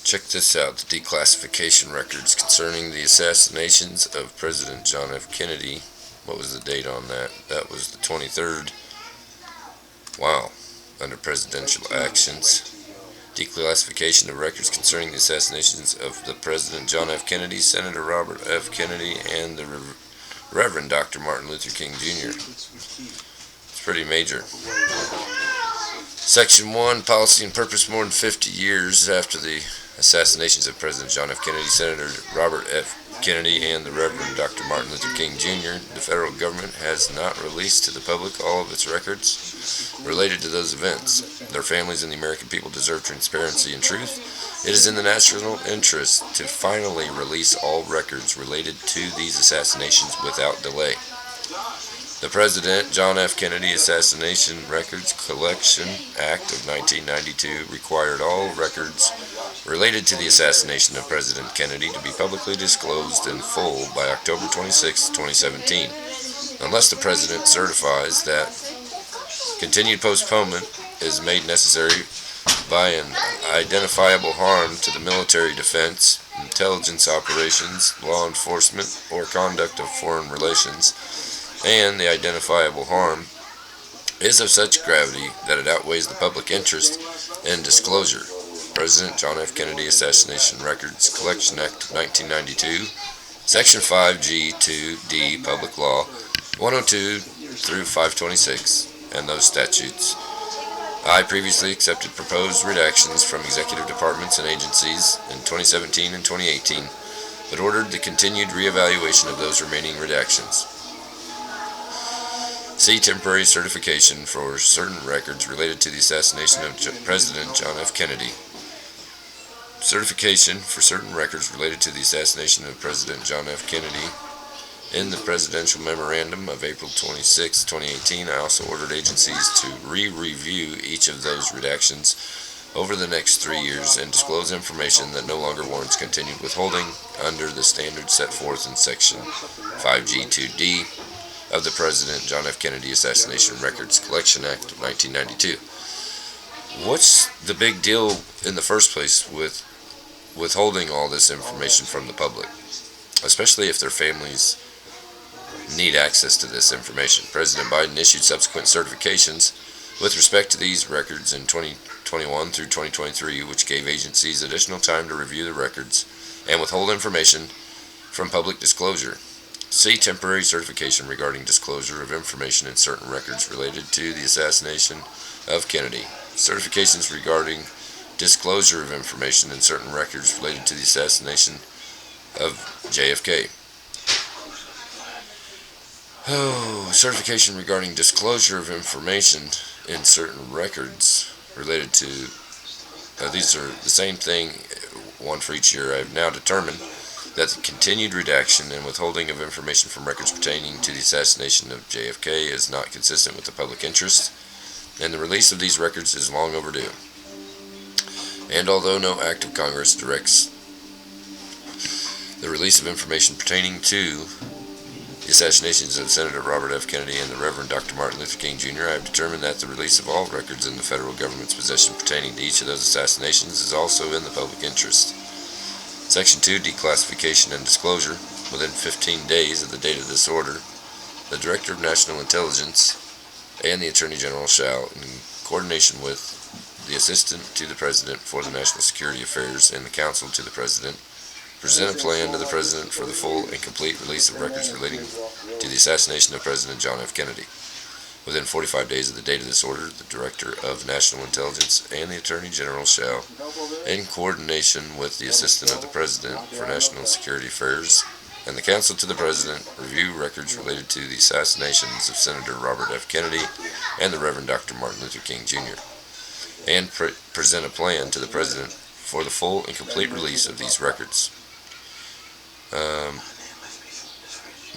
Check this out, the declassification records concerning the assassinations of President John F. Kennedy. What was the date on that? That was the 23rd. Wow. Under presidential actions. Declassification of records concerning the assassinations of the President John F. Kennedy, Senator Robert F. Kennedy, and the Reverend Dr. Martin Luther King Jr. It's pretty major. Section 1, Policy and Purpose. More than 50 years after the assassinations of President John F. Kennedy, Senator Robert F. Kennedy, and the Reverend Dr. Martin Luther King Jr., the federal government has not released to the public all of its records related to those events. Their families and the American people deserve transparency and truth. It is in the national interest to finally release all records related to these assassinations without delay. The President John F. Kennedy Assassination Records Collection Act of 1992 required all records related to the assassination of President Kennedy to be publicly disclosed in full by October 26, 2017, unless the President certifies that continued postponement is made necessary by an identifiable harm to the military defense, intelligence operations, law enforcement, or conduct of foreign relations, and the identifiable harm is of such gravity that it outweighs the public interest in disclosure. President John F. Kennedy Assassination Records Collection Act of 1992, Section 5G2D, Public Law 102 through 526, and those statutes. I previously accepted proposed redactions from executive departments and agencies in 2017 and 2018, but ordered the continued reevaluation of those remaining redactions. See temporary certification for certain records related to the assassination of President John F. Kennedy. Certification for certain records related to the assassination of President John F. Kennedy. In the Presidential Memorandum of April 26, 2018, I also ordered agencies to re-review each of those redactions over the next 3 years and disclose information that no longer warrants continued withholding under the standards set forth in Section 5G2D of the President John F. Kennedy Assassination Records Collection Act of 1992. What's the big deal in the first place with withholding all this information from the public, especially if their families need access to this information? President Biden issued subsequent certifications with respect to these records in 2021 through 2023, which gave agencies additional time to review the records and withhold information from public disclosure. See temporary certification regarding disclosure of information in certain records related to the assassination of Kennedy. Certifications regarding disclosure of information in certain records related to the assassination of JFK. Certification regarding disclosure of information in certain records related to, these are the same thing, one for each year. I have now determined that the continued redaction and withholding of information from records pertaining to the assassination of JFK is not consistent with the public interest, and the release of these records is long overdue. And although no act of Congress directs the release of information pertaining to the assassinations of Senator Robert F. Kennedy and the Reverend Dr. Martin Luther King Jr., I have determined that the release of all records in the federal government's possession pertaining to each of those assassinations is also in the public interest. Section 2, Declassification and Disclosure. Within 15 days of the date of this order, the Director of National Intelligence and the Attorney General shall, in coordination with the Assistant to the President for the National Security Affairs and the Counsel to the President, present a plan to the President for the full and complete release of records relating to the assassination of President John F. Kennedy. Within 45 days of the date of this order, the Director of National Intelligence and the Attorney General shall, in coordination with the Assistant of the President for National Security Affairs and the Counsel to the President, review records related to the assassinations of Senator Robert F. Kennedy and the Reverend Dr. Martin Luther King Jr., and present a plan to the President for the full and complete release of these records. And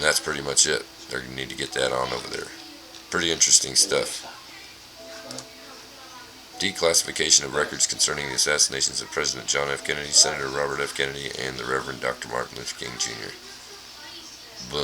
that's pretty much it. They're going to need to get that on over there. Pretty interesting stuff. Declassification of records concerning the assassinations of President John F. Kennedy, Senator Robert F. Kennedy, and the Reverend Dr. Martin Luther King Jr.